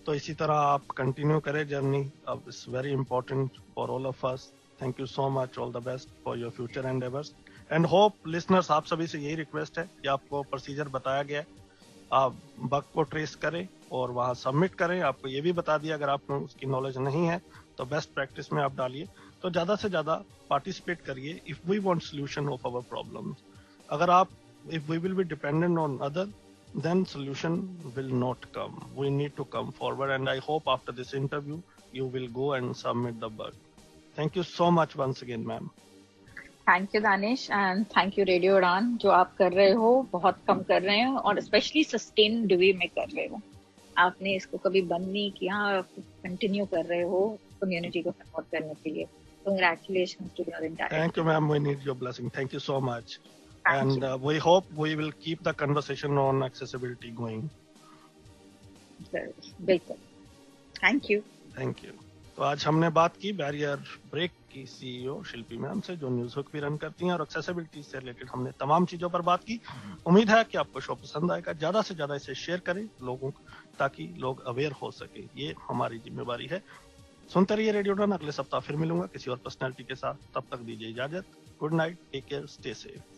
तो इसी तरह आप कंटिन्यू करें जर्नी, अब it's very important for all of us. Thank you so much, all the best for your future endeavours and hope listeners, आप सभी से यही रिक्वेस्ट है कि आपको प्रोसीजर बताया गया है, आप बग को ट्रेस करें और वहाँ सबमिट करें। आपको ये भी बता दिया, अगर आपको उसकी नॉलेज नहीं है तो बेस्ट प्रैक्टिस में आप डालिए। तो ज्यादा से ज्यादा पार्टिसिपेट करिए if we want solution of our problems. अगर आप if we will be dependent on other, then solution will not come. We need to come forward, and I hope after this interview you will go and submit the bug. Thank you so much once again, ma'am. Thank you Danish, and thank you radio उड़ान। जो आप कर रहे हो बहुत कम कर रहे हैं, और स्पेशली सस्टेन्ड वे में कर रहे हो। आपने इसको कभी बंद नहीं किया, कंटिन्यू कर रहे हो कम्युनिटी को सपोर्ट करने के लिए। Congratulations to your entire Thank you, ma'am. We need your blessing. Thank you so much. Thank And you. we hope we will keep the conversation on accessibility going. बिल्कुल, थैंक यू। Thank you. तो आज हमने बात की बैरियर ब्रेक की सीईओ शिल्पी मैम से, जो न्यूज हुक भी रन करती हैं, और एक्सेसिबिलिटी से रिलेटेड हमने तमाम चीजों पर बात की। उम्मीद है कि आपको शो पसंद आएगा। ज्यादा से ज्यादा इसे शेयर करें लोगों को, ताकि लोग अवेयर हो सके। ये हमारी जिम्मेवारी है। सुनते रहिए रेडियो रन। अगले सप्ताह फिर मिलूंगा किसी और पर्सनैलिटी के साथ। तब तक दीजिए इजाजत। Good night, take care, stay safe.